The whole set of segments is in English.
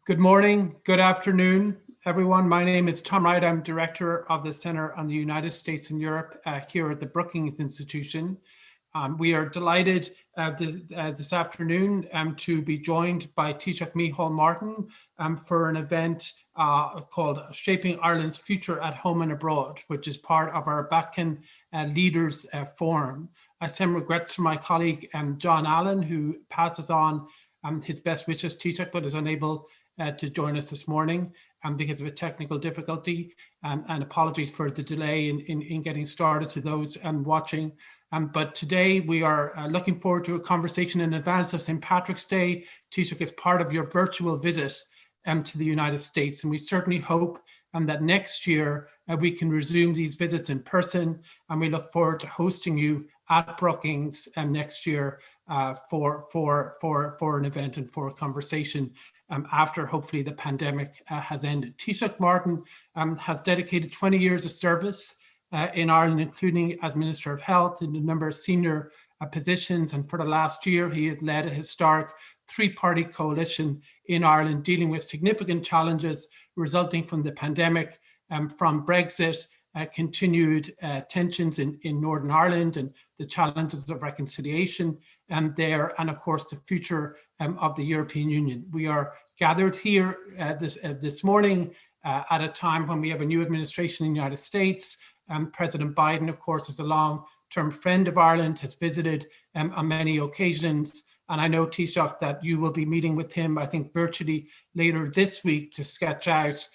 Good morning, good afternoon, everyone. My name is Tom Wright. I'm Director of the Center on the United States and Europe here at the Brookings Institution. We are delighted this afternoon to be joined by taoiseach Micheál Martin for an event called Shaping Ireland's Future at Home and Abroad, which is part of our Bacan Leaders Forum. I send regrets to my colleague John Allen, who passes on his best wishes, taoiseach, but is unable to join us this morning because of a technical difficulty, and apologies for the delay in getting started to those watching. But today we are looking forward to a conversation in advance of St. Patrick's Day, taoiseach, as part of your virtual visit to the United States. And we certainly hope that next year we can resume these visits in person, and we look forward to hosting you at Brookings next year for an event and for a conversation after hopefully the pandemic has ended. Taoiseach Martin has dedicated 20 years of service in Ireland, including as Minister of Health in a number of senior positions. And for the last year, he has led a historic three-party coalition in Ireland dealing with significant challenges resulting from the pandemic, from Brexit, continued tensions in Northern Ireland and the challenges of reconciliation there, and of course the future of the European Union. We are gathered here this morning at a time when we have a new administration in the United States. President Biden, of course, is a long-term friend of Ireland, has visited on many occasions. And I know, taoiseach, that you will be meeting with him, I think, virtually later this week to sketch out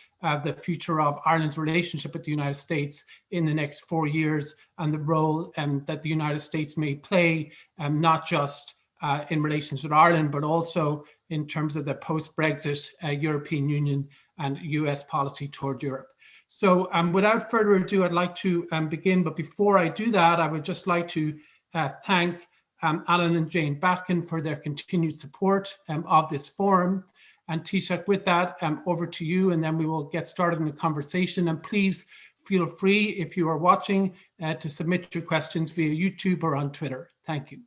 the future of Ireland's relationship with the United States in the next 4 years, and the role that the United States may play, not just in relations with Ireland, but also in terms of the post-Brexit European Union and US policy toward Europe. So without further ado, I'd like to begin. But before I do that, I would just like to thank Alan and Jane Batkin for their continued support of this forum. And taoiseach, with that, over to you, and then we will get started in the conversation. And please feel free, if you are watching, to submit your questions via YouTube or on Twitter. Thank you.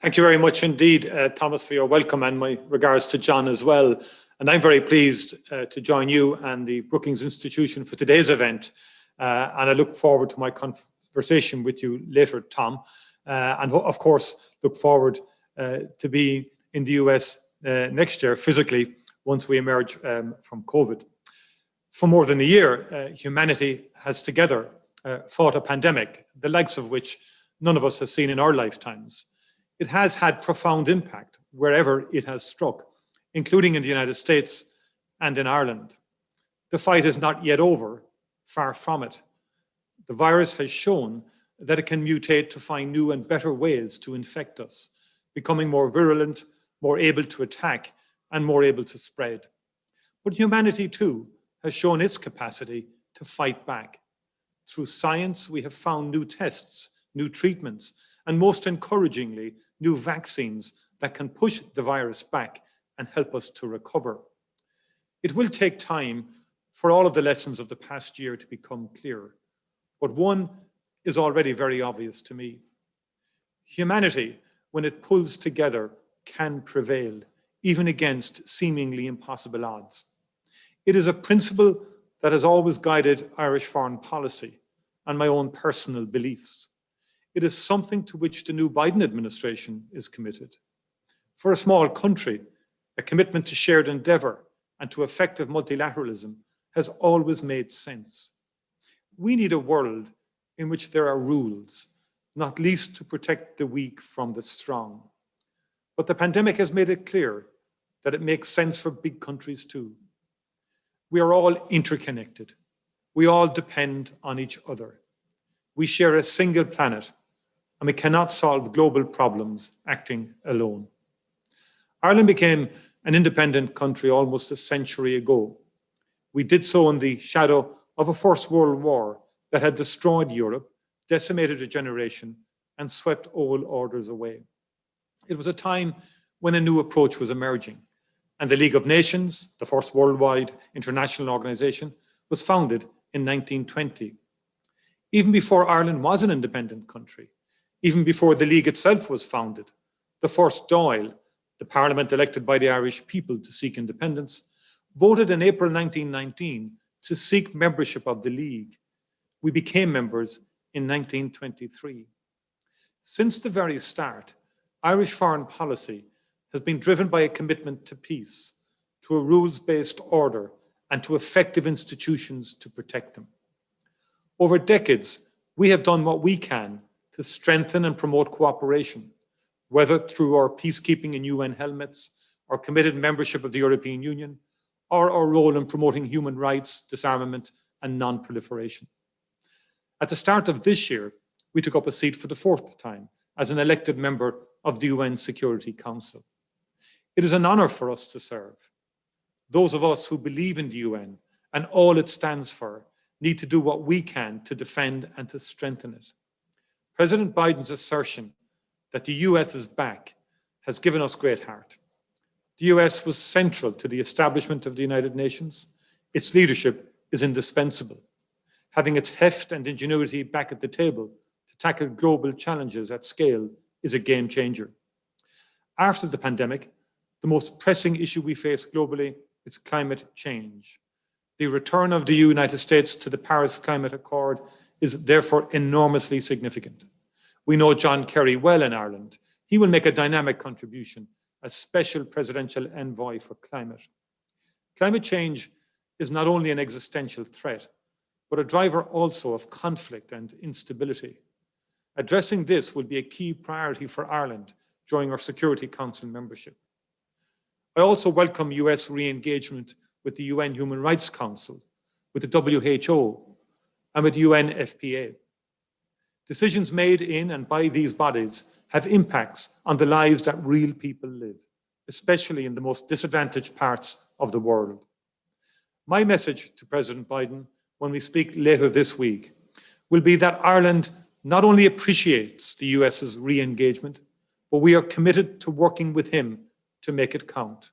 Thank you very much indeed, Thomas, for your welcome, and my regards to John as well. And I'm very pleased to join you and the Brookings Institution for today's event. And I look forward to my conversation with you later, Tom. And of course, look forward to be in the US next year physically once we emerge from COVID. For more than a year, humanity has together fought a pandemic, the likes of which none of us has seen in our lifetimes. It has had profound impact wherever it has struck, including in the United States and in Ireland. The fight is not yet over, far from it. The virus has shown that it can mutate to find new and better ways to infect us, becoming more virulent, more able to attack, and more able to spread. But humanity too has shown its capacity to fight back. Through science, we have found new tests, new treatments, and most encouragingly, new vaccines that can push the virus back and help us to recover. It will take time for all of the lessons of the past year to become clearer, but one is already very obvious to me. Humanity, when it pulls together, can prevail, even against seemingly impossible odds. It is a principle that has always guided Irish foreign policy and my own personal beliefs. It is something to which the new Biden administration is committed. For a small country, a commitment to shared endeavor and to effective multilateralism has always made sense. We need a world in which there are rules, not least to protect the weak from the strong. But the pandemic has made it clear that it makes sense for big countries too. We are all interconnected. We all depend on each other. We share a single planet, and we cannot solve global problems acting alone. Ireland became an independent country almost a century ago. We did so in the shadow of a First World War that had destroyed Europe, decimated a generation, and swept old orders away. It was a time when a new approach was emerging, and the League of Nations, the first worldwide international organization, was founded in 1920. Even before Ireland was an independent country, even before the League itself was founded, the first Dáil, the parliament elected by the Irish people to seek independence, voted in April 1919 to seek membership of the League. We became members in 1923. Since the very start, Irish foreign policy has been driven by a commitment to peace, to a rules-based order, and to effective institutions to protect them. Over decades, we have done what we can to strengthen and promote cooperation, whether through our peacekeeping and UN helmets, our committed membership of the European Union, or our role in promoting human rights, disarmament, and non-proliferation. At the start of this year, we took up a seat for the fourth time as an elected member of the UN Security Council. It is an honor for us to serve. Those of us who believe in the UN and all it stands for need to do what we can to defend and to strengthen it. President Biden's assertion that the US is back has given us great heart. The US was central to the establishment of the United Nations. Its leadership is indispensable. Having its heft and ingenuity back at the table to tackle global challenges at scale is a game changer. After the pandemic, the most pressing issue we face globally is climate change. The return of the United States to the Paris Climate Accord is therefore enormously significant. We know John Kerry well in Ireland. He will make a dynamic contribution as Special Presidential Envoy for Climate. Climate change is not only an existential threat, but a driver also of conflict and instability. Addressing this will be a key priority for Ireland during our Security Council membership. I also welcome US re-engagement with the UN Human Rights Council, with the WHO, and with UNFPA. Decisions made in and by these bodies have impacts on the lives that real people live, especially in the most disadvantaged parts of the world. My message to President Biden when we speak later this week will be that Ireland not only appreciates the US's re-engagement, but we are committed to working with him to make it count.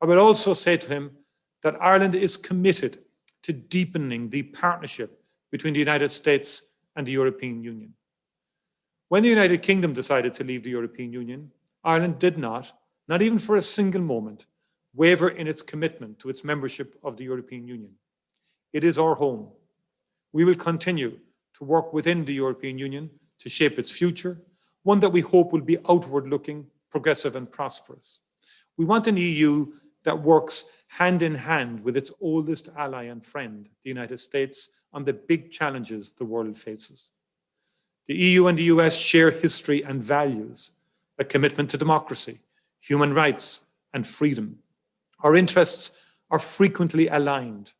I will also say to him that Ireland is committed to deepening the partnership between the United States and the European Union. When the United Kingdom decided to leave the European Union, Ireland did not even for a single moment, waver in its commitment to its membership of the European Union. It is our home. We will continue to work within the European Union to shape its future, one that we hope will be outward-looking, progressive and prosperous. We want an EU that works hand in hand with its oldest ally and friend, the United States, on the big challenges the world faces. The EU and the US share history and values, a commitment to democracy, human rights and freedom. Our interests are frequently aligned,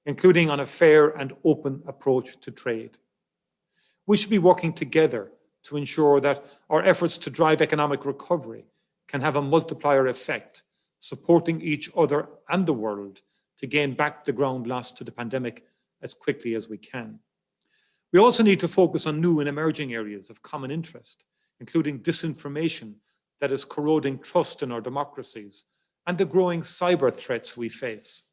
including on a fair and open approach to trade. We should be working together to ensure that our efforts to drive economic recovery can have a multiplier effect, supporting each other and the world to gain back the ground lost to the pandemic as quickly as we can. We also need to focus on new and emerging areas of common interest, including disinformation that is corroding trust in our democracies and the growing cyber threats we face.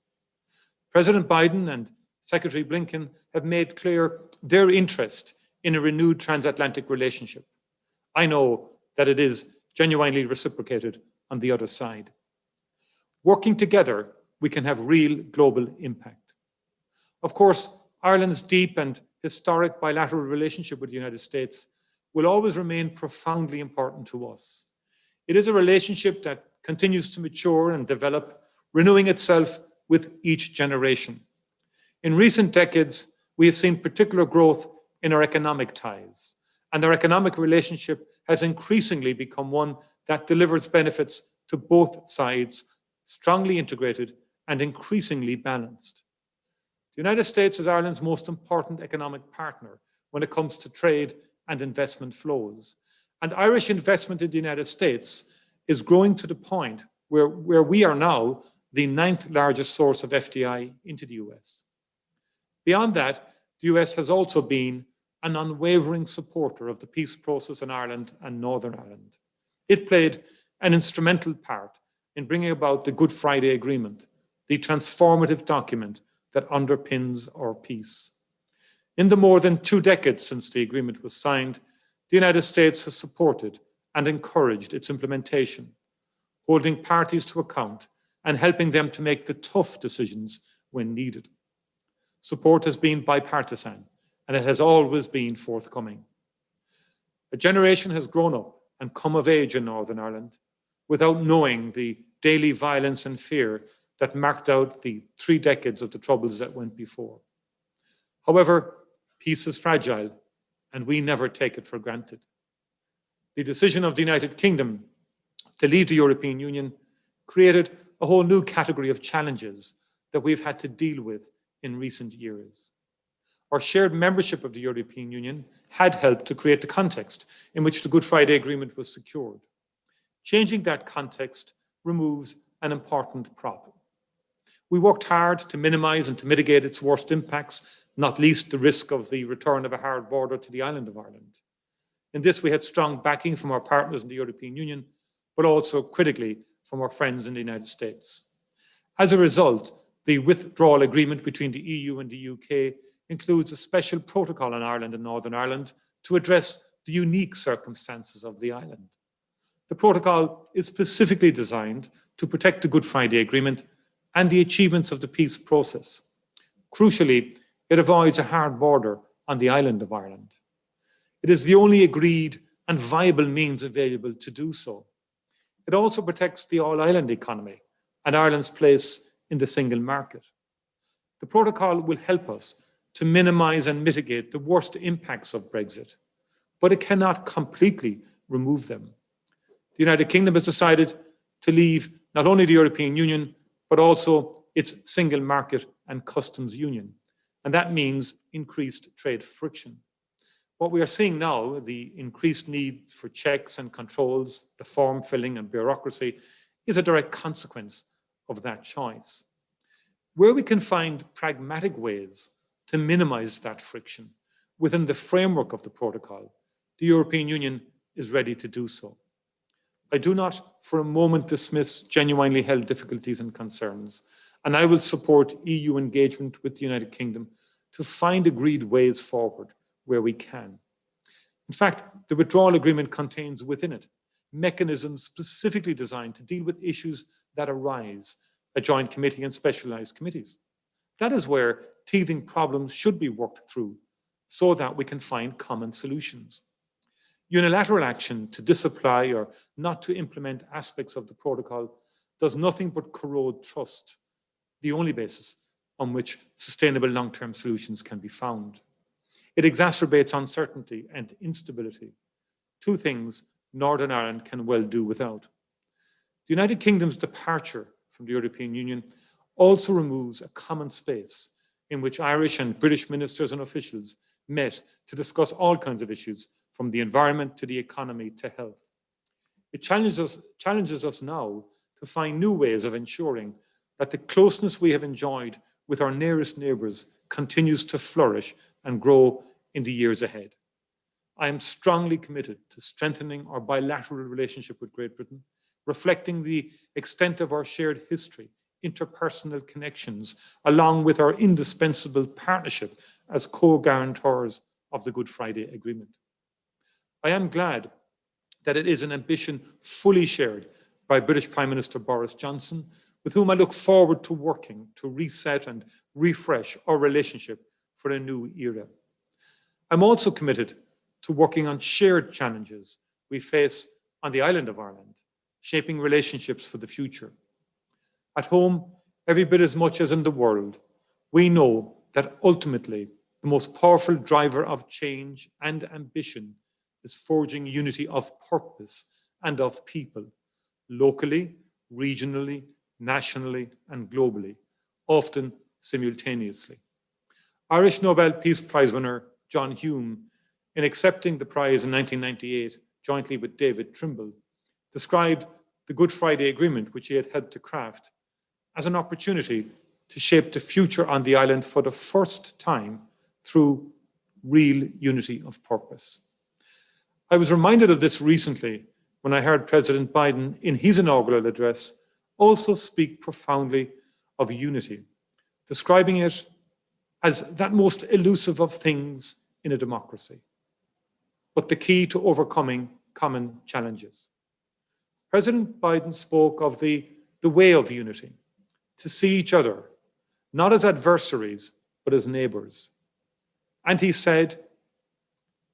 President Biden and Secretary Blinken have made clear their interest in a renewed transatlantic relationship. I know that it is genuinely reciprocated on the other side. Working together, we can have real global impact. Of course, Ireland's deep and historic bilateral relationship with the United States will always remain profoundly important to us. It is a relationship that continues to mature and develop, renewing itself with each generation. In recent decades, we have seen particular growth in our economic ties, and our economic relationship has increasingly become one that delivers benefits to both sides, strongly integrated and increasingly balanced. The United States is Ireland's most important economic partner when it comes to trade and investment flows. And Irish investment in the United States is growing to the point where we are now the 9th largest source of FDI into the US. Beyond that, the US has also been an unwavering supporter of the peace process in Ireland and Northern Ireland. It played an instrumental part in bringing about the Good Friday Agreement, the transformative document that underpins our peace. In the more than 2 decades since the agreement was signed, the United States has supported and encouraged its implementation. holding parties to account and helping them to make the tough decisions when needed. Support has been bipartisan, and it has always been forthcoming. A generation has grown up and come of age in Northern Ireland without knowing the daily violence and fear that marked out the 3 decades of the troubles that went before. However, peace is fragile, and we never take it for granted. The decision of the United Kingdom to leave the European Union created a whole new category of challenges that we've had to deal with in recent years. Our shared membership of the European Union had helped to create the context in which the Good Friday Agreement was secured. Changing that context removes an important problem. We worked hard to minimise and to mitigate its worst impacts, not least the risk of the return of a hard border to the island of Ireland. In this, we had strong backing from our partners in the European Union, but also critically from our friends in the United States. As a result, the withdrawal agreement between the EU and the UK includes a special protocol on Ireland and Northern Ireland to address the unique circumstances of the island. The protocol is specifically designed to protect the Good Friday Agreement and the achievements of the peace process. Crucially, it avoids a hard border on the island of Ireland. It is the only agreed and viable means available to do so. It also protects the all-island economy and Ireland's place in the single market. The protocol will help us to minimise and mitigate the worst impacts of Brexit, but it cannot completely remove them. The United Kingdom has decided to leave not only the European Union, but also its single market and customs union. And that means increased trade friction. What we are seeing now, the increased need for checks and controls, the form filling and bureaucracy, is a direct consequence of that choice. Where we can find pragmatic ways to minimise that friction within the framework of the protocol, the European Union is ready to do so. I do not for a moment dismiss genuinely held difficulties and concerns, and I will support EU engagement with the United Kingdom to find agreed ways forward where we can. In fact, the withdrawal agreement contains within it mechanisms specifically designed to deal with issues that arise, a joint committee and specialised committees. That is where teething problems should be worked through so that we can find common solutions. Unilateral action to disapply or not to implement aspects of the protocol does nothing but corrode trust, the only basis on which sustainable long-term solutions can be found. It exacerbates uncertainty and instability, 2 things Northern Ireland can well do without. The United Kingdom's departure from the European Union also removes a common space in which Irish and British ministers and officials met to discuss all kinds of issues, from the environment to the economy to health. It challenges us now to find new ways of ensuring that the closeness we have enjoyed with our nearest neighbours continues to flourish and grow in the years ahead. I am strongly committed to strengthening our bilateral relationship with Great Britain, reflecting the extent of our shared history, interpersonal connections, along with our indispensable partnership as co-guarantors of the Good Friday Agreement. I am glad that it is an ambition fully shared by British Prime Minister Boris Johnson, with whom I look forward to working to reset and refresh our relationship for a new era. I'm also committed to working on shared challenges we face on the island of Ireland, shaping relationships for the future. At home, every bit as much as in the world, we know that ultimately the most powerful driver of change and ambition is forging unity of purpose and of people, locally, regionally, nationally, and globally, often simultaneously. Irish Nobel Peace Prize winner John Hume, in accepting the prize in 1998, jointly with David Trimble, described the Good Friday Agreement, which he had helped to craft, as an opportunity to shape the future on the island for the first time through real unity of purpose. I was reminded of this recently when I heard President Biden, in his inaugural address, also speak profoundly of unity, describing it as that most elusive of things in a democracy, but the key to overcoming common challenges. President Biden spoke of the way of unity, to see each other, not as adversaries, but as neighbors. And he said,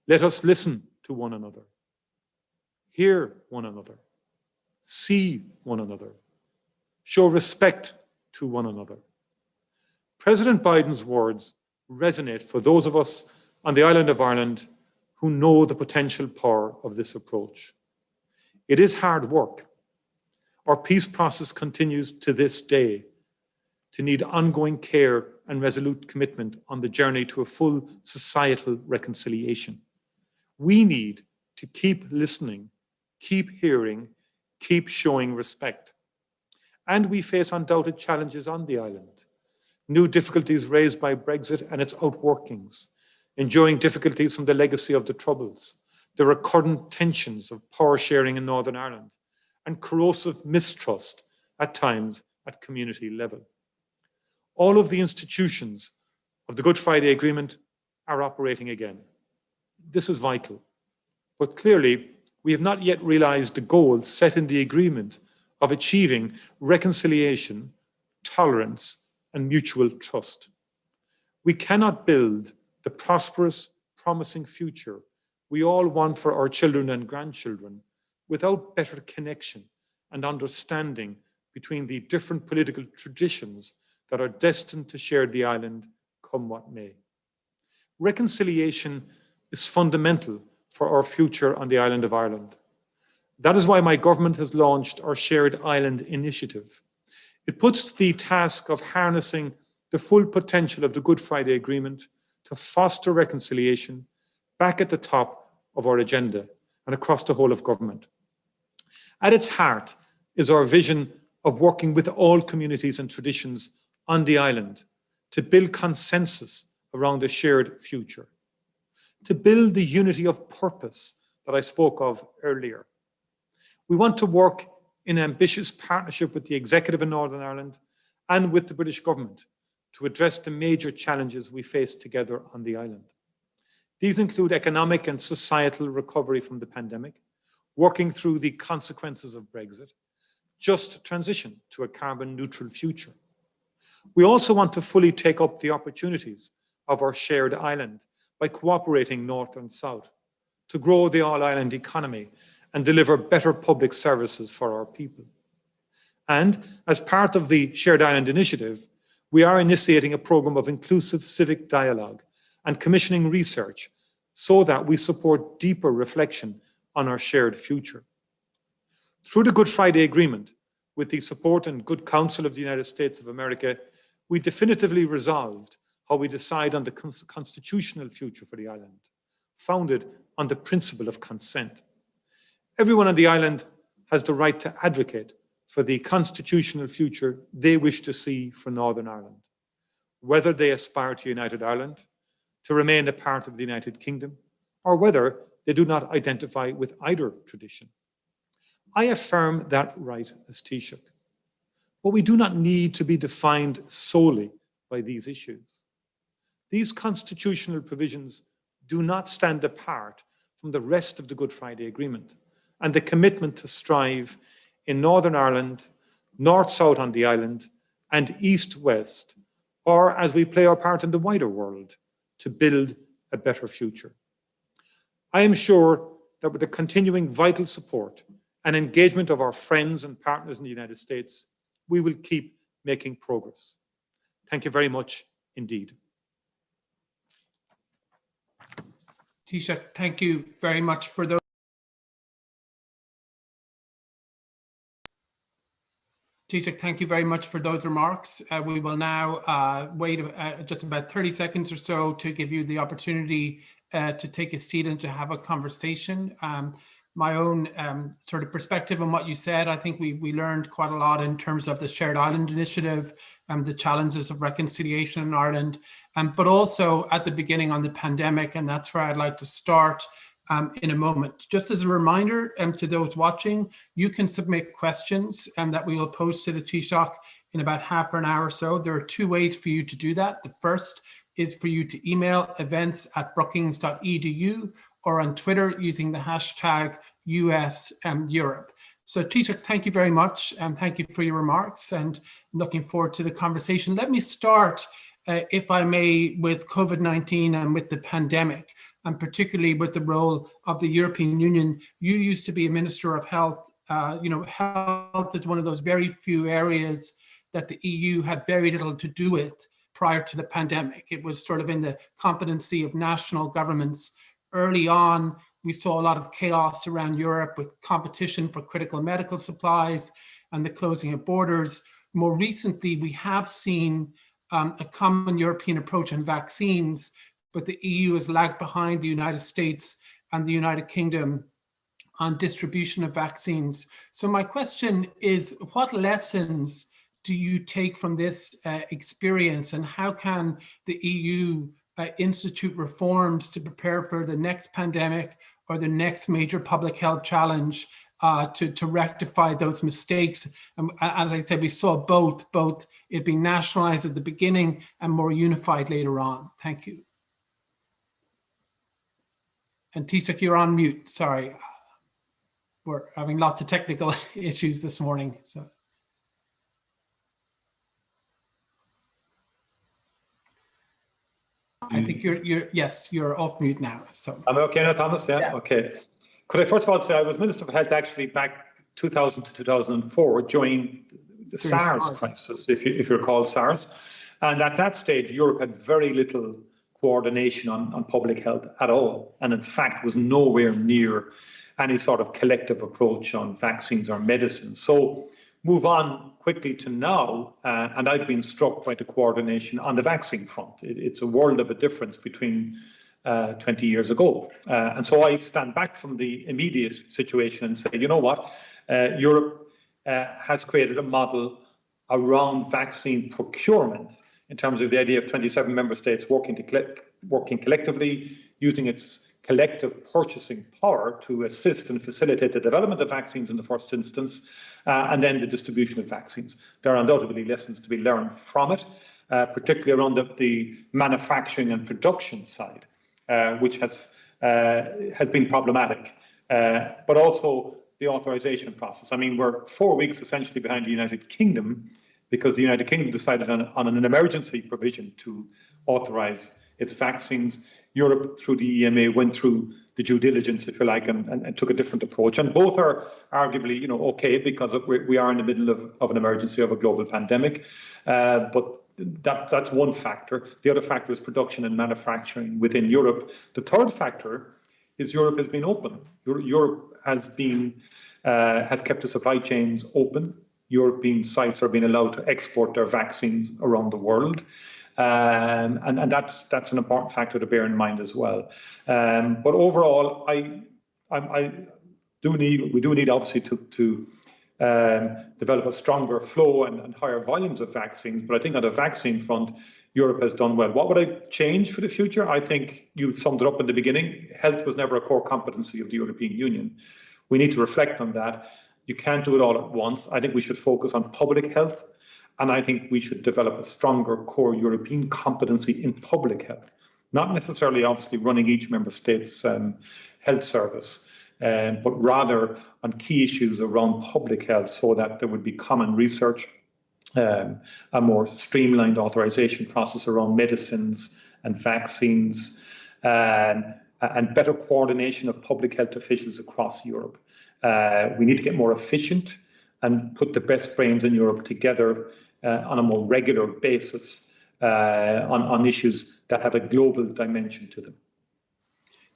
let us listen to one another, hear one another, see one another, show respect to one another. President Biden's words resonate for those of us on the island of Ireland who know the potential power of this approach. It is hard work. Our peace process continues to this day to need ongoing care and resolute commitment on the journey to a full societal reconciliation. We need to keep listening, keep hearing, keep showing respect. And we face undoubted challenges on the island. New difficulties raised by Brexit and its outworkings, enduring difficulties from the legacy of the Troubles, the recurrent tensions of power sharing in Northern Ireland, and corrosive mistrust at times at community level. All of the institutions of the Good Friday Agreement are operating again. This is vital, but clearly we have not yet realized the goals set in the agreement of achieving reconciliation, tolerance, and mutual trust. We cannot build the prosperous, promising future we all want for our children and grandchildren without better connection and understanding between the different political traditions that are destined to share the island, come what may. Reconciliation is fundamental for our future on the island of Ireland. That is why my government has launched our Shared Island Initiative. It puts the task of harnessing the full potential of the Good Friday Agreement to foster reconciliation back at the top of our agenda and across the whole of government. At its heart is our vision of working with all communities and traditions on the island to build consensus around a shared future, to build the unity of purpose that I spoke of earlier. We want to work in ambitious partnership with the executive in Northern Ireland and with the British government to address the major challenges we face together on the island. These include economic and societal recovery from the pandemic, working through the consequences of Brexit, just transition to a carbon neutral future. We also want to fully take up the opportunities of our shared island by cooperating north and south to grow the all-island economy and deliver better public services for our people. And as part of the Shared Island Initiative, we are initiating a program of inclusive civic dialogue and commissioning research so that we support deeper reflection on our shared future. Through the Good Friday Agreement, with the support and good counsel of the United States of America, we definitively resolved how we decide on the constitutional future for the island, founded on the principle of consent. Everyone on the island has the right to advocate for the constitutional future they wish to see for Northern Ireland, whether they aspire to United Ireland, to remain a part of the United Kingdom, or whether they do not identify with either tradition. I affirm that right as taoiseach, but we do not need to be defined solely by these issues. These constitutional provisions do not stand apart from the rest of the Good Friday Agreement and the commitment to strive in Northern Ireland, north-south on the island, and east-west, or as we play our part in the wider world, to build a better future. I am sure that with the continuing vital support and engagement of our friends and partners in the United States, we will keep making progress. Thank you very much indeed. Taoiseach, thank you very much for those. Taoiseach, thank you very much for those remarks. We will now wait just about 30 seconds or so to give you the opportunity to take a seat and to have a conversation. My own sort of perspective on what you said, I think we learned quite a lot in terms of the Shared Island Initiative and the challenges of reconciliation in Ireland, but also at the beginning on the pandemic, and that's where I'd like to start in a moment. Just as a reminder to those watching, you can submit questions that we will pose to the Taoiseach in about half an hour or so. There are two ways for you to do that. The first is for you to email events@brookings.edu or on Twitter using the hashtag US Europe. So taoiseach, thank you very much, and thank you for your remarks, and looking forward to the conversation. Let me start, if I may, with COVID-19 and with the pandemic, and particularly with the role of the European Union. You used to be a Minister of Health. Health is one of those very few areas that the EU had very little to do with prior to the pandemic. It was sort of in the competency of national governments. Early on, we saw a lot of chaos around Europe with competition for critical medical supplies and the closing of borders. More recently, we have seen a common European approach on vaccines, but the EU has lagged behind the United States and the United Kingdom on distribution of vaccines. So my question is, what lessons do you take from this experience, and how can the EU institute reforms to prepare for the next pandemic or the next major public health challenge to rectify those mistakes? And as I said, we saw both it being nationalized at the beginning and more unified later on. Thank you. And taoiseach, you're on mute. Sorry. We're having lots of technical issues this morning. So. I think you're off mute now. So I'm okay now, Thomas. Yeah. Okay. Could I first of all say I was Minister of Health actually back 2000 to 2004 during the SARS crisis, if you recall SARS, and at that stage Europe had very little coordination on public health at all, and in fact was nowhere near any sort of collective approach on vaccines or medicines. So move on quickly to now, and I've been struck by the coordination on the vaccine front. It's a world of a difference between 20 years ago. And so I stand back from the immediate situation and say, you know what, Europe has created a model around vaccine procurement in terms of the idea of 27 member states working collectively, using its collective purchasing power to assist and facilitate the development of vaccines in the first instance, and then the distribution of vaccines. There are undoubtedly lessons to be learned from it, particularly around the manufacturing and production side, which has been problematic, but also the authorization process. I mean, we're 4 weeks essentially behind the United Kingdom because the United Kingdom decided on an emergency provision to authorize its vaccines. Europe, through the EMA, went through the due diligence, if you like, and took a different approach. And both are arguably, okay, because we are in the middle of an emergency, of a global pandemic. But that's one factor. The other factor is production and manufacturing within Europe. The third factor is Europe has been open. Europe has kept the supply chains open. European sites are being allowed to export their vaccines around the world. And that's an important factor to bear in mind as well. But overall, we do need obviously to develop a stronger flow and higher volumes of vaccines. But I think on the vaccine front, Europe has done well. What would I change for the future? I think you summed it up in the beginning. Health was never a core competency of the European Union. We need to reflect on that. You can't do it all at once. I think we should focus on public health. And I think we should develop a stronger core European competency in public health, not necessarily obviously running each member state's health service, but rather on key issues around public health so that there would be common research, a more streamlined authorization process around medicines and vaccines, and better coordination of public health officials across Europe. We need to get more efficient and put the best brains in Europe together on a more regular basis on issues that have a global dimension to them.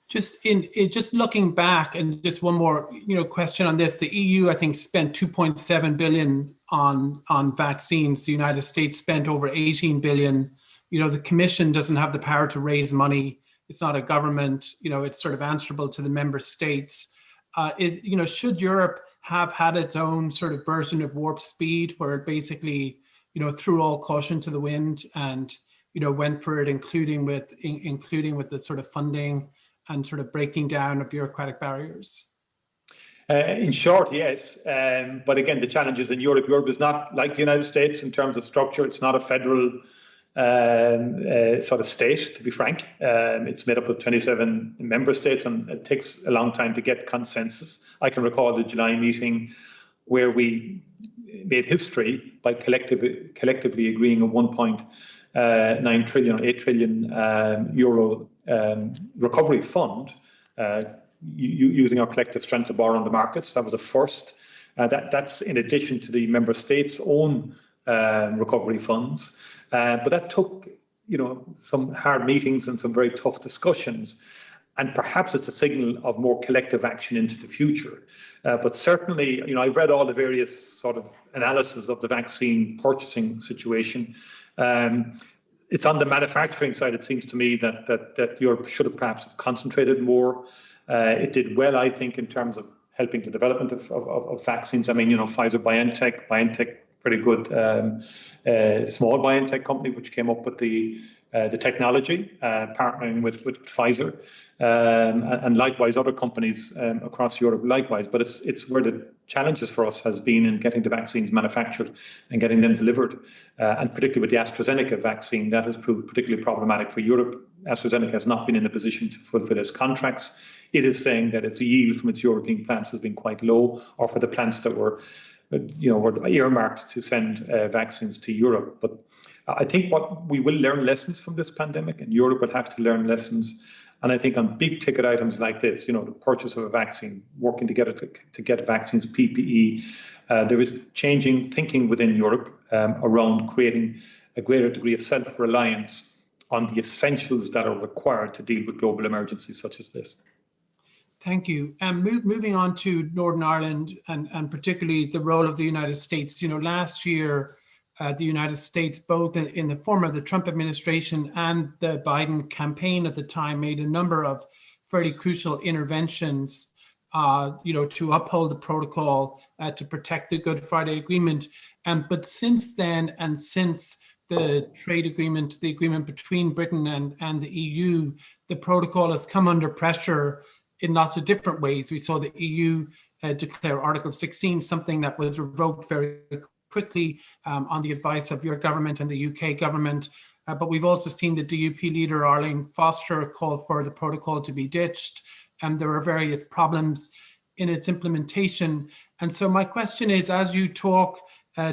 Just looking back, and just one more question on this, the EU I think spent 2.7 billion on vaccines. The United States spent over 18 billion. The Commission doesn't have the power to raise money. It's not a government. It's sort of answerable to the member states. Should Europe have had its own sort of version of warp speed, where it basically threw all caution to the wind and went for it, including with the sort of funding and sort of breaking down of bureaucratic barriers? In short, yes. But again, the challenges in Europe. Europe is not like the United States in terms of structure. It's not a federal sort of state, to be frank. It's made up of 27 member states, and it takes a long time to get consensus. I can recall the July meeting where we made history by collectively agreeing a 1.9 trillion, 8 trillion euro recovery fund, using our collective strength to borrow on the markets. That was a first. That's in addition to the member states' own recovery funds. But that took, some hard meetings and some very tough discussions. And perhaps it's a signal of more collective action into the future. But certainly, I've read all the various sort of analysis of the vaccine purchasing situation. It's on the manufacturing side, it seems to me, that Europe should have perhaps concentrated more. It did well, I think, in terms of helping the development of vaccines. I mean, Pfizer, BioNTech, pretty good small BioNTech company, which came up with the technology, partnering with Pfizer, and likewise other companies across Europe likewise. But it's where the challenges for us has been in getting the vaccines manufactured and getting them delivered, and particularly with the AstraZeneca vaccine, that has proved particularly problematic for Europe. AstraZeneca has not been in a position to fulfill its contracts. It is saying that its yield from its European plants has been quite low, or for the plants that were earmarked to send vaccines to Europe. But I think what we will learn lessons from this pandemic, and Europe will have to learn lessons. And I think on big ticket items like this, the purchase of a vaccine, working together to get vaccines, PPE, there is changing thinking within Europe around creating a greater degree of self-reliance on the essentials that are required to deal with global emergencies such as this. Thank you. And moving on to Northern Ireland and particularly the role of the United States. Last year, the United States, both in the form of the Trump administration and the Biden campaign at the time, made a number of fairly crucial interventions, to uphold the protocol, to protect the Good Friday Agreement. But since then, and since the trade agreement, the agreement between Britain and the EU, the protocol has come under pressure in lots of different ways. We saw the EU declare Article 16, something that was revoked very quickly on the advice of your government and the UK government. But we've also seen the DUP leader, Arlene Foster, call for the protocol to be ditched. And there are various problems in its implementation. And so my question is, as you talk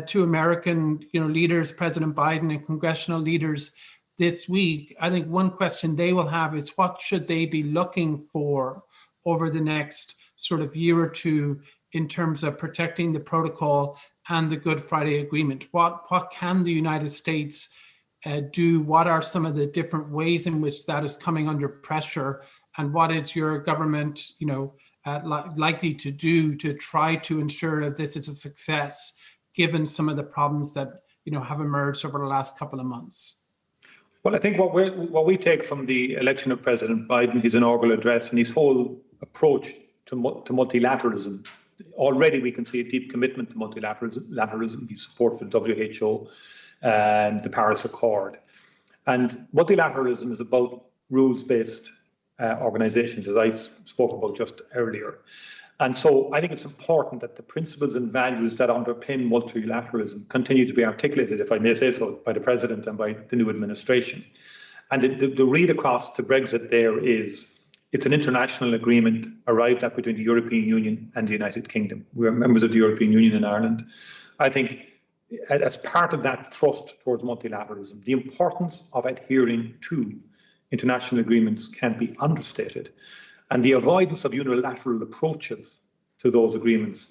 to American leaders, President Biden and congressional leaders this week, I think one question they will have is, what should they be looking for over the next sort of year or two in terms of protecting the protocol and the Good Friday Agreement? What can the United States do? What are some of the different ways in which that is coming under pressure? And what is your government, likely to do to try to ensure that this is a success, given some of the problems that have emerged over the last couple of months? Well, I think what we take from the election of President Biden, his inaugural address, and his whole approach to multilateralism. Already we can see a deep commitment to multilateralism, the support for the WHO and the Paris Accord. And multilateralism is about rules-based organizations, as I spoke about just earlier. And so I think it's important that the principles and values that underpin multilateralism continue to be articulated, if I may say so, by the President and by the new administration. And the read across to Brexit there is, it's an international agreement arrived at between the European Union and the United Kingdom. We are members of the European Union in Ireland. I think as part of that thrust towards multilateralism, the importance of adhering to international agreements can't be understated. And the avoidance of unilateral approaches to those agreements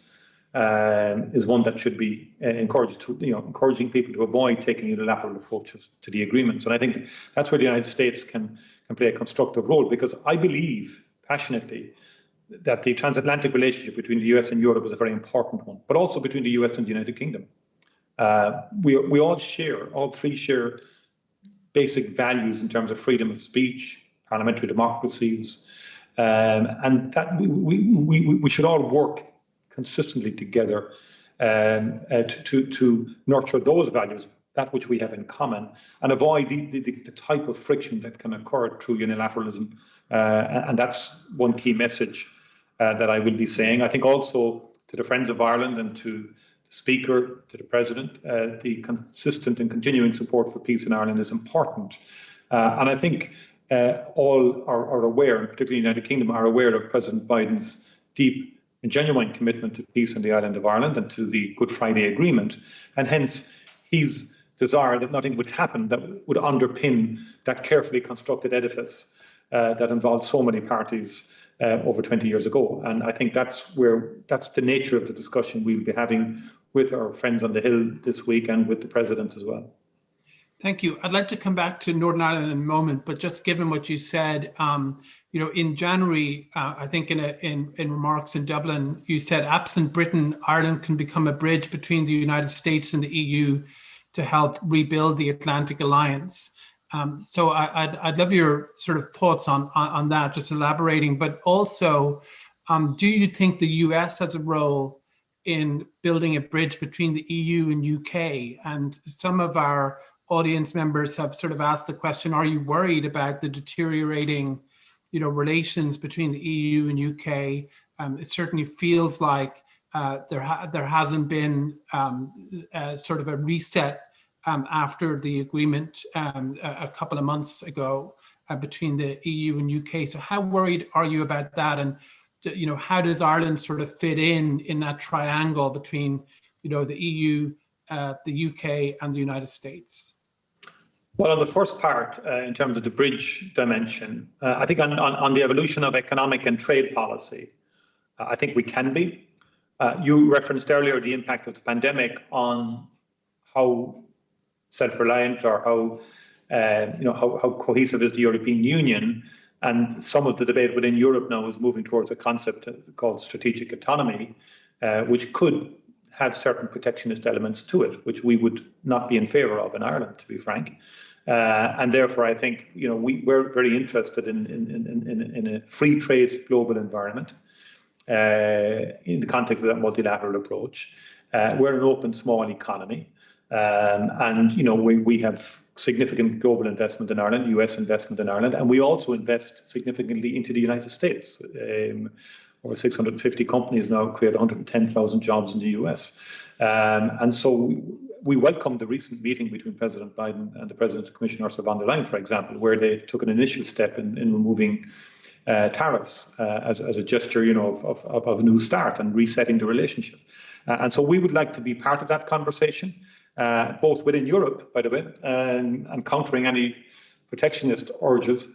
is one that should be encouraged to, encouraging people to avoid taking unilateral approaches to the agreements. And I think that's where the United States can play a constructive role, because I believe passionately that the transatlantic relationship between the US and Europe is a very important one, but also between the US and the United Kingdom. We all three share basic values in terms of freedom of speech, parliamentary democracies, and that we should all work consistently together to nurture those values, that which we have in common, and avoid the type of friction that can occur through unilateralism. And that's one key message that I will be saying. I think also to the Friends of Ireland and to the Speaker, to the President, the consistent and continuing support for peace in Ireland is important. And I think all are aware, and particularly the United Kingdom, are aware of President Biden's deep a genuine commitment to peace in the island of Ireland and to the Good Friday Agreement, and hence his desire that nothing would happen that would underpin that carefully constructed edifice that involved so many parties over 20 years ago. And I think that's the nature of the discussion we'll be having with our friends on the Hill this week and with the President as well. Thank you. I'd like to come back to Northern Ireland in a moment, but just given what you said, in January, I think in remarks in Dublin, you said, absent Britain, Ireland can become a bridge between the United States and the EU to help rebuild the Atlantic Alliance. So I'd love your sort of thoughts on that, just elaborating. But also, do you think the US has a role in building a bridge between the EU and UK? And some of our audience members have sort of asked the question, are you worried about the deteriorating, relations between the EU and UK? It certainly feels like there hasn't been sort of a reset after the agreement a couple of months ago between the EU and UK. So how worried are you about that? And how does Ireland sort of fit in that triangle between the EU, the UK, and the United States? Well, on the first part, in terms of the bridge dimension, I think on the evolution of economic and trade policy, I think we can be. You referenced earlier the impact of the pandemic on how self-reliant or how cohesive is the European Union, and some of the debate within Europe now is moving towards a concept called strategic autonomy, which could have certain protectionist elements to it, which we would not be in favour of in Ireland, to be frank. And therefore, I think we're very interested in a free trade global environment in the context of that multilateral approach. We're an open, small economy. And we have significant global investment in Ireland, US investment in Ireland, and we also invest significantly into the United States. Over 650 companies now create 110,000 jobs in the US. And so we welcome the recent meeting between President Biden and the President of the Commission, Ursula von der Leyen, for example, where they took an initial step in removing tariffs as a gesture, of a new start and resetting the relationship. And so we would like to be part of that conversation, both within Europe, by the way, and countering any protectionist urges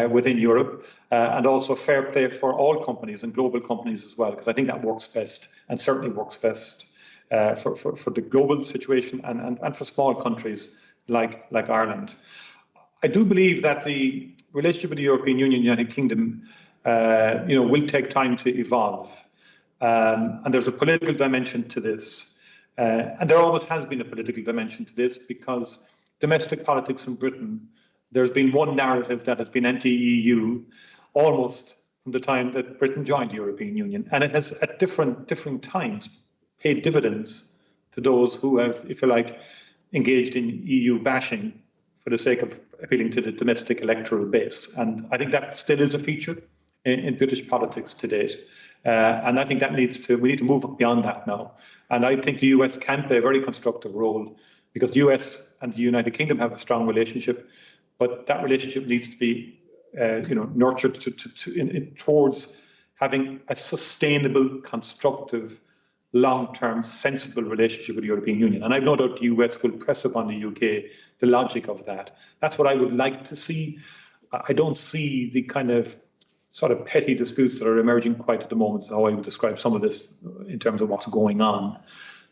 within Europe, and also fair play for all companies and global companies as well, because I think that works best and certainly works best for the global situation and for small countries like Ireland. I do believe that the relationship with the European Union, United Kingdom, will take time to evolve. And there's a political dimension to this. And there always has been a political dimension to this, because domestic politics in Britain, there's been one narrative that has been anti-EU almost from the time that Britain joined the European Union. And it has at different times paid dividends to those who have, if you like, engaged in EU bashing for the sake of appealing to the domestic electoral base. And I think that still is a feature in British politics to date. And I think that we need to move beyond that now. And I think the US can play a very constructive role, because the US and the United Kingdom have a strong relationship, but that relationship needs to be, nurtured towards having a sustainable, constructive, long-term, sensible relationship with the European Union. And I've no doubt the US will press upon the UK the logic of that. That's what I would like to see. I don't see the kind of sort of petty disputes that are emerging quite at the moment, is how I would describe some of this in terms of what's going on.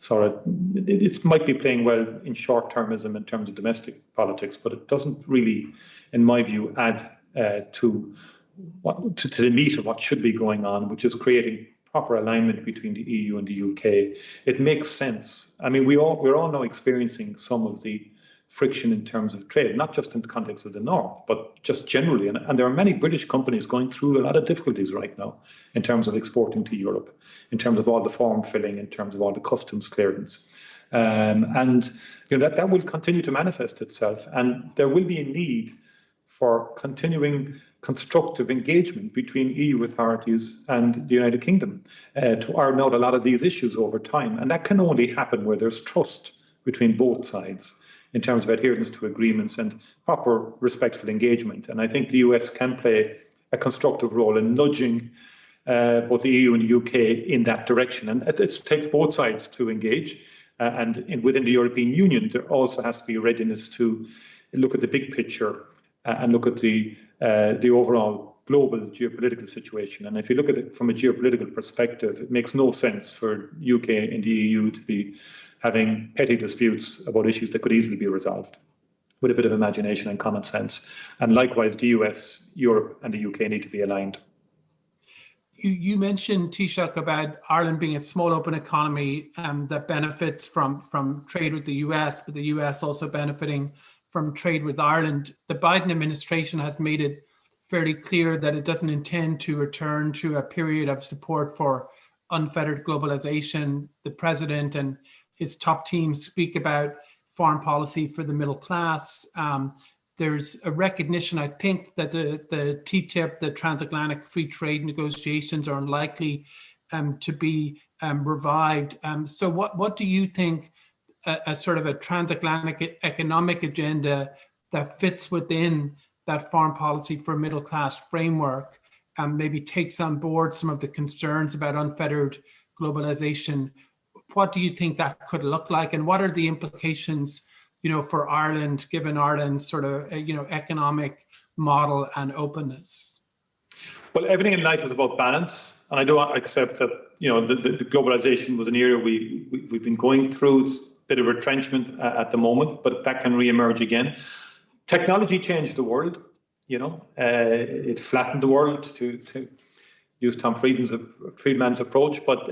So it might be playing well in short-termism in terms of domestic politics, but it doesn't really, in my view, add to the meat of what should be going on, which is creating proper alignment between the EU and the UK. It makes sense. I mean, we're all now experiencing some of the friction in terms of trade, not just in the context of the North, but just generally. And there are many British companies going through a lot of difficulties right now in terms of exporting to Europe, in terms of all the form filling, in terms of all the customs clearance. And that will continue to manifest itself. And there will be a need for continuing constructive engagement between EU authorities and the United Kingdom to iron out a lot of these issues over time. And that can only happen where there's trust between both sides in terms of adherence to agreements and proper respectful engagement. And I think the US can play a constructive role in nudging both the EU and the UK in that direction. And it takes both sides to engage. Within the European Union, there also has to be a readiness to look at the big picture and look at the overall global geopolitical situation. And if you look at it from a geopolitical perspective, it makes no sense for UK and the EU to be having petty disputes about issues that could easily be resolved with a bit of imagination and common sense. And likewise, the US, Europe, and the UK need to be aligned. You mentioned, Taoiseach, about Ireland being a small open economy that benefits from trade with the US, but the US also benefiting from trade with Ireland. The Biden administration has made it fairly clear that it doesn't intend to return to a period of support for unfettered globalization. The president and his top team speak about foreign policy for the middle class. There's a recognition, I think, that the TTIP, the transatlantic free trade negotiations, are unlikely to be revived. So what do you think a sort of a transatlantic economic agenda that fits within that foreign policy for middle class framework maybe takes on board some of the concerns about unfettered globalization? What do you think that could look like, and what are the implications, for Ireland, given Ireland's sort of, economic model and openness? Well, everything in life is about balance, and I don't accept that. The globalization was an area we've been going through. It's a bit of retrenchment at the moment, but that can re-emerge again. Technology changed the world. It flattened the world, to use Tom Friedman's approach. But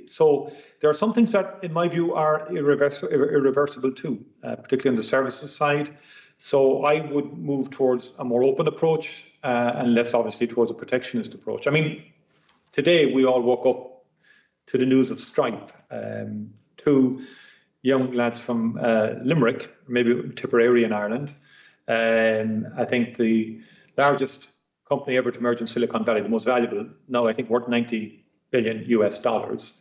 so there are some things that, in my view, are irreversible too, particularly on the services side. So I would move towards a more open approach and less, obviously, towards a protectionist approach. I mean, today we all woke up to the news of Stripe. Two young lads from Limerick, maybe Tipperary in Ireland. I think the largest company ever to emerge in Silicon Valley, the most valuable, now I think worth $90 billion US.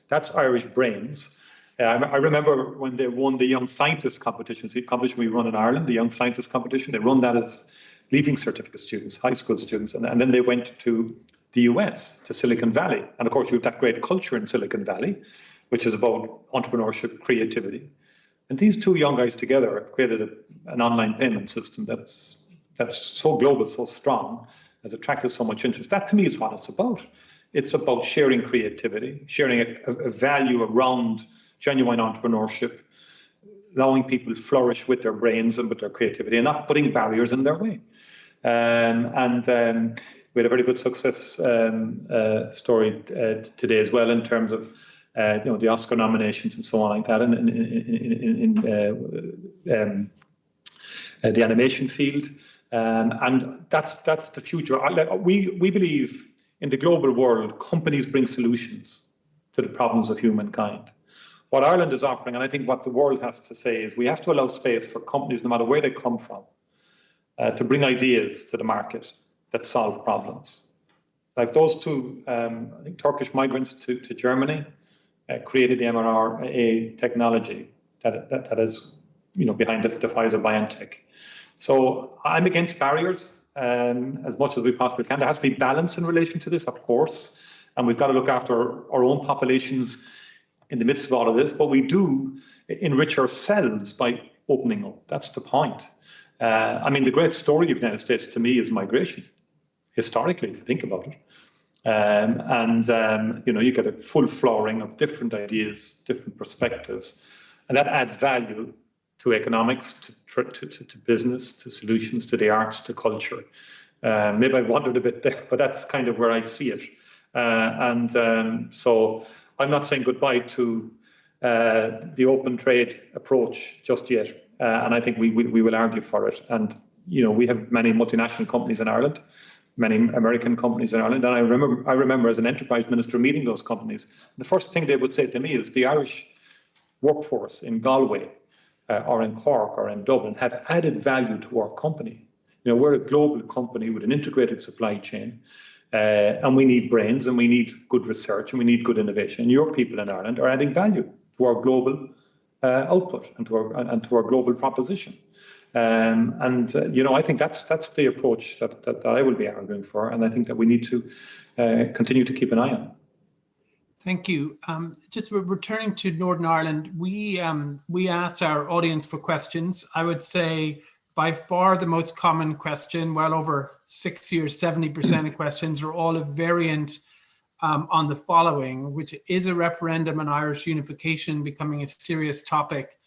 That's Irish brains. I remember when they won the Young Scientist competition, the competition we run in Ireland, the Young Scientist competition, they run that as leaving certificate students, high school students, and then they went to the US, to Silicon Valley. And of course, you have that great culture in Silicon Valley, which is about entrepreneurship, creativity. And these two young guys together have created an online payment system that's so global, so strong, has attracted so much interest. That, to me, is what it's about. It's about sharing creativity, sharing a value around genuine entrepreneurship, allowing people to flourish with their brains and with their creativity, and not putting barriers in their way. We had a very good success story today as well, in terms of the Oscar nominations and so on like that, in the animation field. And that's the future. We believe in the global world, companies bring solutions to the problems of humankind. What Ireland is offering, and I think what the world has to say, is we have to allow space for companies, no matter where they come from, to bring ideas to the market that solve problems. Like those two, I think, Turkish migrants to Germany created the mRNA technology that is, behind the Pfizer-BioNTech. So I'm against barriers as much as we possibly can. There has to be balance in relation to this, of course, and we've got to look after our own populations in the midst of all of this, but we do enrich ourselves by opening up. That's the point. I mean, the great story of the United States to me is migration, historically, if you think about it. You get a full flooring of different ideas, different perspectives, and that adds value to economics, to business, to solutions, to the arts, to culture. Maybe I wandered a bit there, but that's kind of where I see it. So I'm not saying goodbye to the open trade approach just yet. And I think we will argue for it. And, we have many multinational companies in Ireland, many American companies in Ireland. And I remember as an enterprise minister meeting those companies. The first thing they would say to me is the Irish workforce in Galway or in Cork or in Dublin have added value to our company. We're a global company with an integrated supply chain. And we need brains, and we need good research, and we need good innovation. And your people in Ireland are adding value to our global output and to our global proposition. I think that's the approach that I will be arguing for, and I think that we need to continue to keep an eye on. Thank you. Just returning to Northern Ireland, we asked our audience for questions. I would say by far the most common question, well over 60 or 70% of questions are all a variant on the following, which is a referendum on Irish unification becoming a serious topic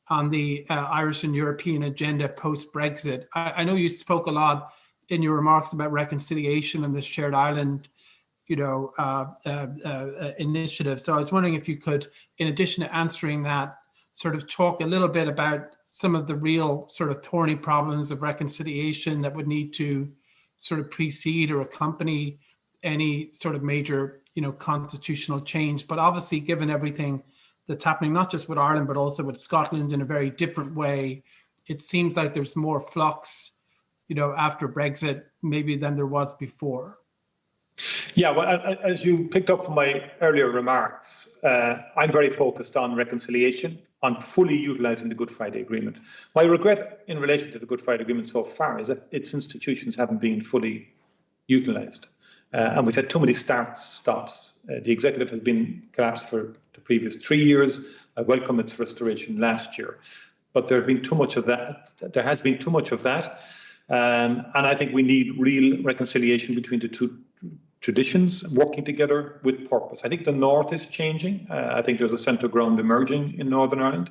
on the Irish and European agenda post-Brexit. I know you spoke a lot in your remarks about reconciliation and the shared island initiative. So I was wondering if you could, in addition to answering that, sort of talk a little bit about some of the real sort of thorny problems of reconciliation that would need to sort of precede or accompany any sort of major, constitutional change. But obviously, given everything that's happening, not just with Ireland, but also with Scotland in a very different way, it seems like there's more flux, after Brexit, maybe than there was before. Yeah, well, as you picked up from my earlier remarks, I'm very focused on reconciliation, on fully utilising the Good Friday Agreement. My regret in relation to the Good Friday Agreement so far is that its institutions haven't been fully utilised. And we've had too many stops. The executive has been collapsed for the previous 3 years. I welcome its restoration last year. But there has been too much of that. And I think we need real reconciliation between the two traditions working together with purpose. I think the North is changing. I think there's a centre ground emerging in Northern Ireland.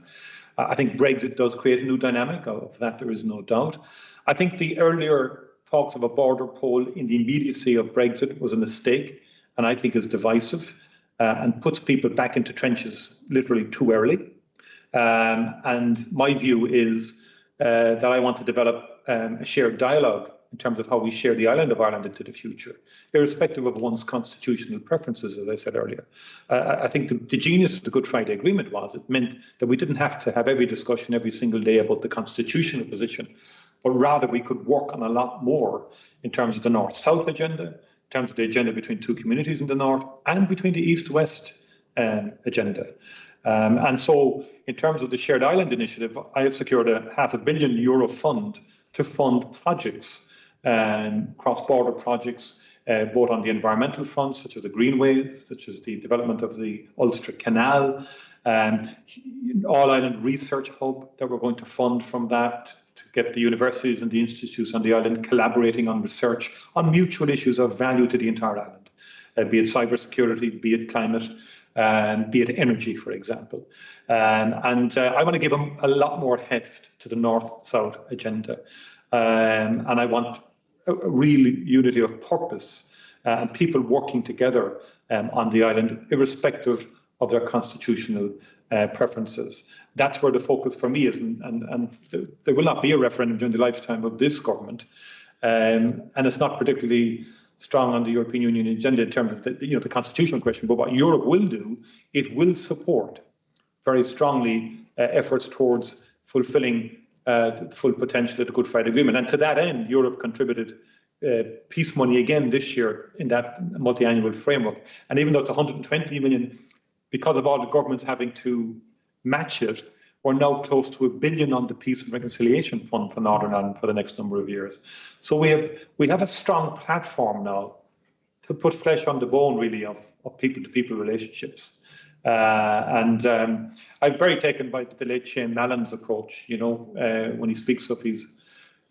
I think Brexit does create a new dynamic. Of that there is no doubt. I think the earlier talks of a border poll in the immediacy of Brexit was a mistake, and I think is divisive and puts people back into trenches literally too early. And my view is that I want to develop a shared dialogue in terms of how we share the island of Ireland into the future, irrespective of one's constitutional preferences, as I said earlier. I think the genius of the Good Friday Agreement was it meant that we didn't have to have every discussion every single day about the constitutional position, but rather we could work on a lot more in terms of the North-South agenda, in terms of the agenda between two communities in the North, and between the East-West agenda. And so in terms of the Shared Island Initiative, I have secured a €500 million fund to fund projects, cross-border projects, both on the environmental front, such as the greenways, such as the development of the Ulster Canal, All-Island Research Hub that we're going to fund from that, to get the universities and the institutes on the island collaborating on research on mutual issues of value to the entire island, be it cybersecurity, be it climate, be it energy, for example. And I want to give them a lot more heft to the North-South agenda. And I want a real unity of purpose and people working together on the island, irrespective of their constitutional preferences. That's where the focus for me is, and there will not be a referendum during the lifetime of this government, and it's not particularly strong on the European Union agenda in terms of the constitutional question. But what Europe will do, it will support very strongly efforts towards fulfilling the full potential of the Good Friday Agreement. And to that end, Europe contributed peace money again this year in that multi-annual framework. And even though it's 120 million, because of all the governments having to match it, we're now close to £1 billion on the Peace and Reconciliation Fund for Northern Ireland for the next number of years. So we have a strong platform now to put flesh on the bone, really, of people-to-people relationships. I'm very taken by the late Shane Mallon's approach, when he speaks of his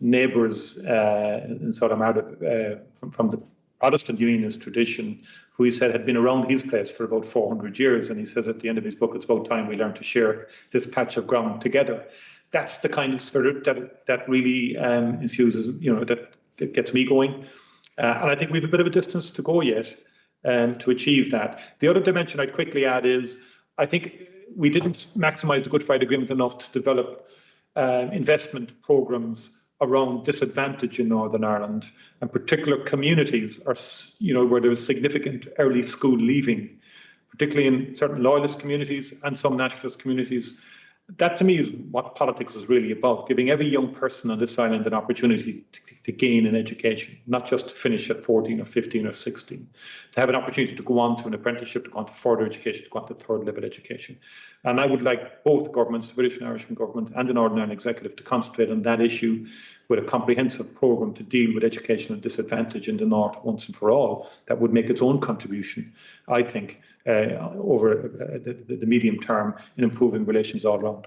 neighbours in Southern Ireland from the Protestant Unionist tradition, who he said had been around his place for about 400 years. And he says at the end of his book, it's about time we learn to share this patch of ground together. That's the kind of spirit that really infuses, that gets me going. And I think we have a bit of a distance to go yet to achieve that. The other dimension I'd quickly add is, I think we didn't maximise the Good Friday Agreement enough to develop investment programmes around disadvantage in Northern Ireland, and particular communities where there is significant early school leaving, particularly in certain loyalist communities and some nationalist communities. that to me is what politics is really about, giving every young person on this island an opportunity to gain an education, not just to finish at 14 or 15 or 16, to have an opportunity to go on to an apprenticeship, to go on to further education, to go on to third level education. And I would like both governments, the British and Irish government and the Northern Ireland Executive, to concentrate on that issue with a comprehensive programme to deal with educational disadvantage in the North once and for all, that would make its own contribution, I think, over the medium term in improving relations all around.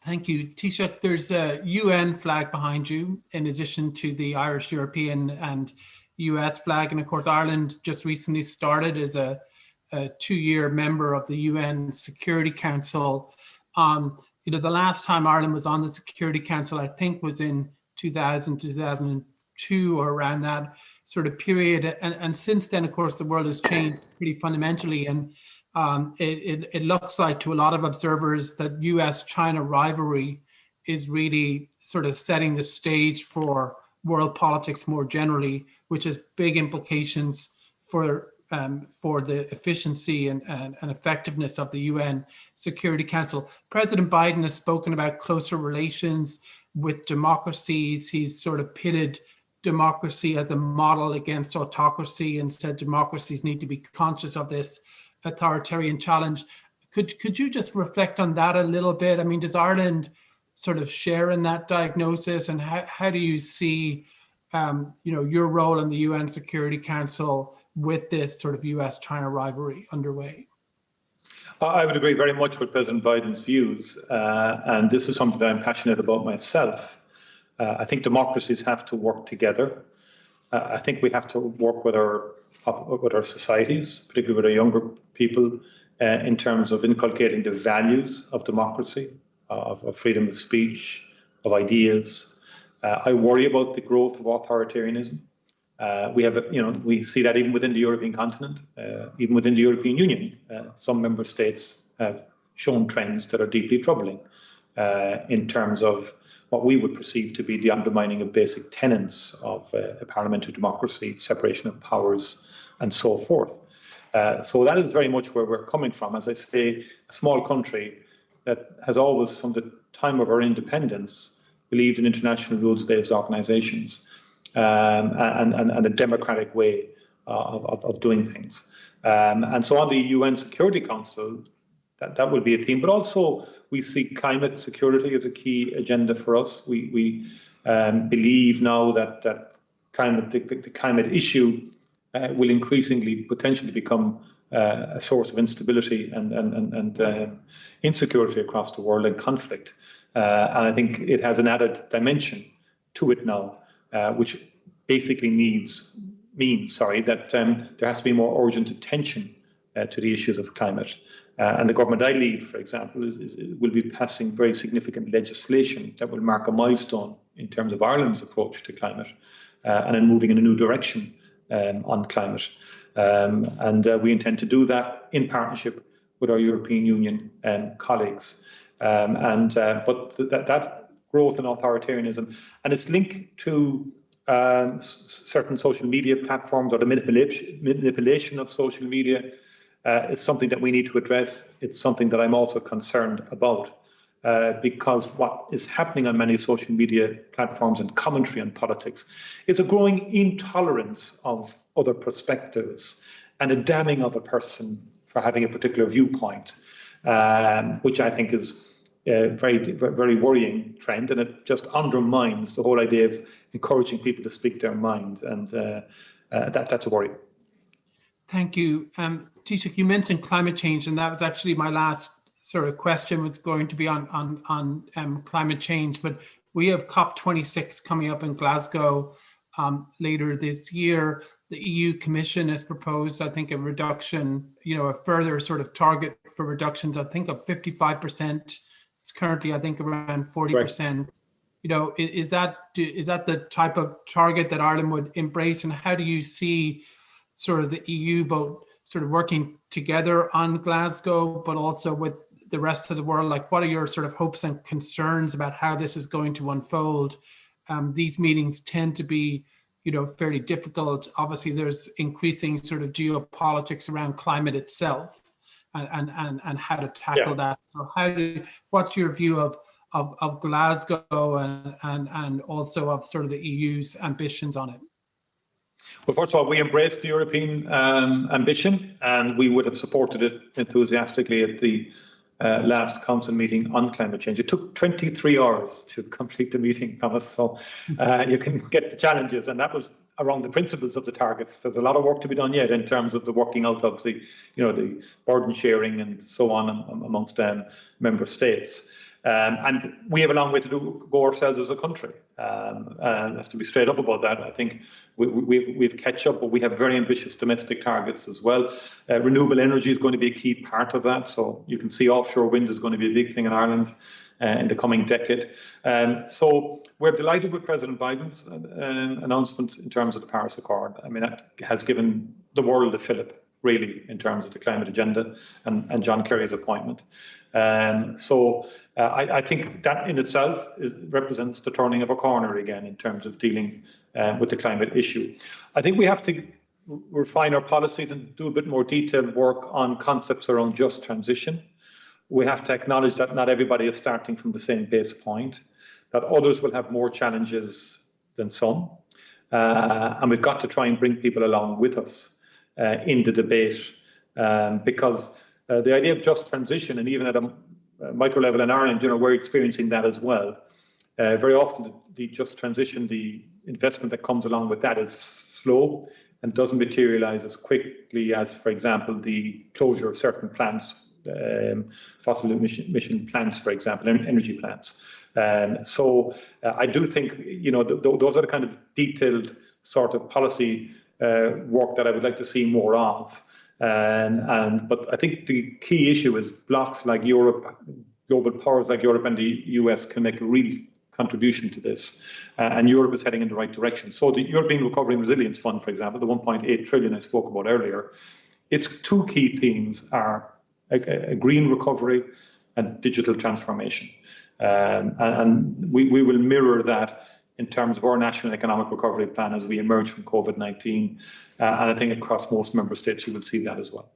Thank you. Taoiseach, there's a UN flag behind you, in addition to the Irish, European and US flag. And of course, Ireland just recently started as a 2-year member of the UN Security Council. You know, the last time Ireland was on the Security Council, I think, was in 2000, 2002, or around that sort of period. And since then, of course, the world has changed pretty fundamentally. And it looks like to a lot of observers that US-China rivalry is really sort of setting the stage for world politics more generally, which has big implications for the efficiency and effectiveness of the UN Security Council. President Biden has spoken about closer relations with democracies. He's sort of pitted democracy as a model against autocracy and said democracies need to be conscious of this authoritarian challenge. Could you just reflect on that a little bit? I mean, does Ireland sort of share in that diagnosis, and how do you see you know, your role in the UN Security Council with this sort of US-China rivalry underway? I would agree very much with President Biden's views, and this is something that I'm passionate about myself. I think democracies have to work together. I think we have to work with our societies, particularly with our younger people, in terms of inculcating the values of democracy, of freedom of speech, of ideas. I worry about the growth of authoritarianism. We see that even within the European continent, even within the European Union. Some member states have shown trends that are deeply troubling in terms of what we would perceive to be the undermining of basic tenets of a parliamentary democracy, separation of powers, and so forth. So that is very much where we're coming from. As I say, a small country that has always, from the time of our independence, believed in international rules-based organisations and a democratic way of doing things. And so on the UN Security Council, that will be a theme. But also we see climate security as a key agenda for us. We believe now that the climate issue will increasingly potentially become a source of instability and insecurity across the world and conflict. And I think it has an added dimension to it now, which basically means that there has to be more urgent attention to the issues of climate. And the government I lead, for example, will be passing very significant legislation that will mark a milestone in terms of Ireland's approach to climate and in moving in a new direction on climate. And we intend to do that in partnership with our European Union colleagues. But that growth in authoritarianism, and it's linked to certain social media platforms or the manipulation of social media, is something that we need to address. It's something that I'm also concerned about because what is happening on many social media platforms and commentary on politics is a growing intolerance of other perspectives and a damning of a person for having a particular viewpoint, which I think is a very worrying trend, and it just undermines the whole idea of encouraging people to speak their minds, and that's a worry. Thank you. Taoiseach, you mentioned climate change, and that was actually my last sort of question was going to be on climate change. But we have COP26 coming up in Glasgow later this year. The EU Commission has proposed, I think, a reduction, a further sort of target for reductions, I think, of 55%. It's currently, I think, around 40%. Right. Is that the type of target that Ireland would embrace, and how do you see sort of the EU both sort of working together on Glasgow, but also with the rest of the world? Like, what are your sort of hopes and concerns about how this is going to unfold? These meetings tend to be, fairly difficult. Obviously, there's increasing sort of geopolitics around climate itself. and how to tackle that. So what's your view of Glasgow and also of sort of the EU's ambitions on it? Well, first of all, we embraced the European ambition, and we would have supported it enthusiastically at the last council meeting on climate change. It took 23 hours to complete the meeting, Thomas, so you can get the challenges, and that was around the principles of the targets. There's a lot of work to be done yet in terms of the working out of the, the burden sharing and so on amongst member states. And we have a long way to go ourselves as a country. And have to be straight up about that. I think we've catch up, but we have very ambitious domestic targets as well. Renewable energy is going to be a key part of that. So you can see offshore wind is going to be a big thing in Ireland in the coming decade. So we're delighted with President Biden's announcement in terms of the Paris Accord. I mean, that has given the world a fillip, really, in terms of the climate agenda and John Kerry's appointment. So I think that in itself represents the turning of a corner again in terms of dealing with the climate issue. I think we have to refine our policies and do a bit more detailed work on concepts around just transition. We have to acknowledge that not everybody is starting from the same base point, that others will have more challenges than some. And we've got to try and bring people along with us in the debate, because the idea of just transition, and even at a micro level in Ireland, we're experiencing that as well. Very often the just transition, the investment that comes along with that is slow and doesn't materialize as quickly as, for example, the closure of certain plants, fossil emission plants, for example, energy plants. So I do think, those are the kind of detailed sort of policy work that I would like to see more of. But I think the key issue is blocs like Europe, global powers like Europe and the US can make a real contribution to this. And Europe is heading in the right direction. So the European Recovery and Resilience Fund, for example, the 1.8 trillion I spoke about earlier, its two key themes are a green recovery and digital transformation. And we will mirror that in terms of our national economic recovery plan as we emerge from COVID-19. And I think across most member states, you will see that as well.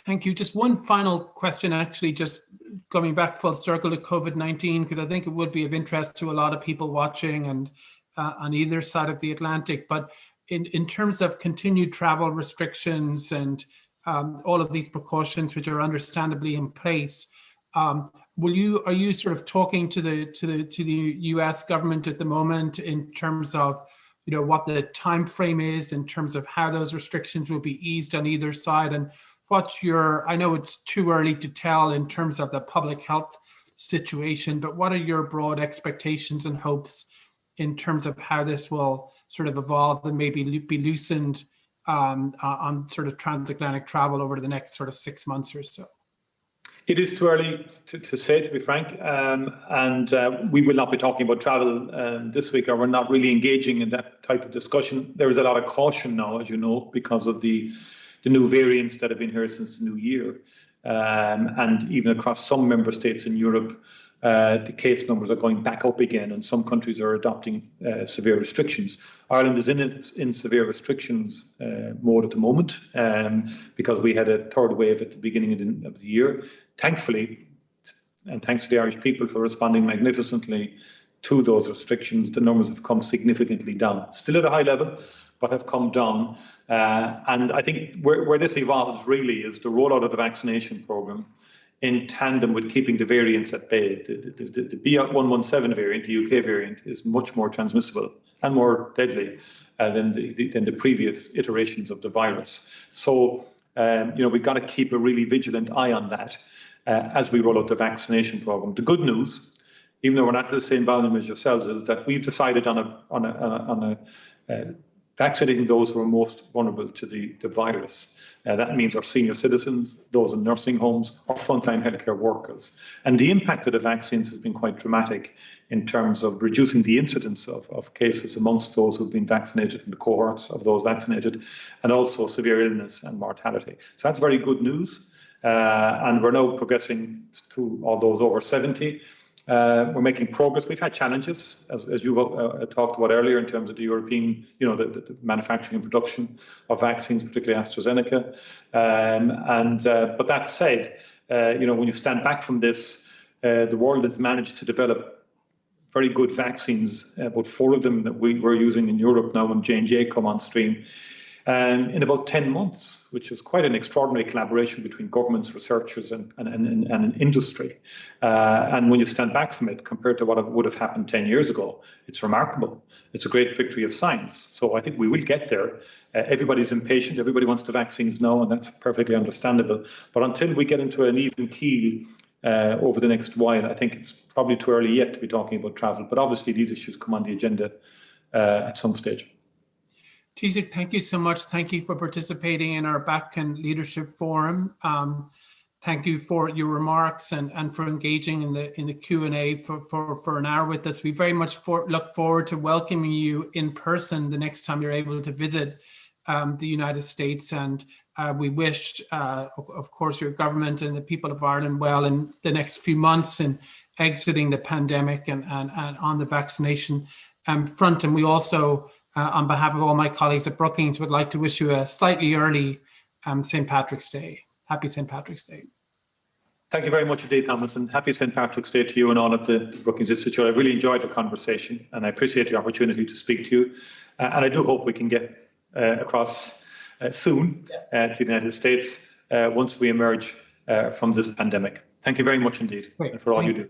Thank you. Just one final question, actually, just coming back full circle to COVID-19, because I think it would be of interest to a lot of people watching and on either side of the Atlantic. But in terms of continued travel restrictions and all of these precautions, which are understandably in place, are you sort of talking to the US government at the moment in terms of what the time frame is in terms of how those restrictions will be eased on either side? And I know it's too early to tell in terms of the public health situation, but what are your broad expectations and hopes in terms of how this will sort of evolve and maybe be loosened on sort of transatlantic travel over the next sort of 6 months or so? It is too early to say, to be frank, and we will not be talking about travel this week, or we're not really engaging in that type of discussion. There is a lot of caution now, as you know, because of the new variants that have been here since the new year. And even across some member states in Europe, the case numbers are going back up again, and some countries are adopting severe restrictions. Ireland is in severe restrictions mode at the moment because we had a third wave at the beginning of the year. Thankfully, and thanks to the Irish people for responding magnificently to those restrictions, the numbers have come significantly down. Still at a high level, but have come down. And I think where this evolves really is the rollout of the vaccination programme in tandem with keeping the variants at bay. The B.1.1.7 variant, the UK variant, is much more transmissible and more deadly than the previous iterations of the virus. So, we've got to keep a really vigilant eye on that as we roll out the vaccination programme. The good news, even though we're not at the same volume as yourselves, is that we've decided on vaccinating those who are most vulnerable to the virus. That means our senior citizens, those in nursing homes, our frontline healthcare workers. And the impact of the vaccines has been quite dramatic in terms of reducing the incidence of cases amongst those who've been vaccinated in the cohorts of those vaccinated, and also severe illness and mortality. So that's very good news. And we're now progressing to all those over 70. We're making progress. We've had challenges, as you talked about earlier, in terms of the European, the manufacturing and production of vaccines, particularly AstraZeneca. But that said, when you stand back from this, the world has managed to develop very good vaccines, about 4 of them that we're using in Europe now when J&J come on stream, in about 10 months, which is quite an extraordinary collaboration between governments, researchers and industry. And when you stand back from it, compared to what would have happened 10 years ago, it's remarkable. It's a great victory of science. So I think we will get there. Everybody's impatient. Everybody wants the vaccines now, and that's perfectly understandable. But until we get into an even keel over the next while, I think it's probably too early yet to be talking about travel. But obviously, these issues come on the agenda at some stage. Taoiseach, thank you so much. Thank you for participating in our Backend Leadership Forum. Thank you for your remarks and for engaging in the Q&A for an hour with us. We very much look forward to welcoming you in person the next time you're able to visit the United States. And we wish, of course, your government and the people of Ireland well in the next few months in exiting the pandemic and on the vaccination front. And we also, on behalf of all my colleagues at Brookings, would like to wish you a slightly early St. Patrick's Day. Happy St. Patrick's Day. Thank you very much indeed, Thomas, and happy St. Patrick's Day to you and all at the Brookings Institute. I really enjoyed the conversation and I appreciate the opportunity to speak to you. And I do hope we can get across soon to the United States once we emerge from this pandemic. Thank you very much indeed for all you do.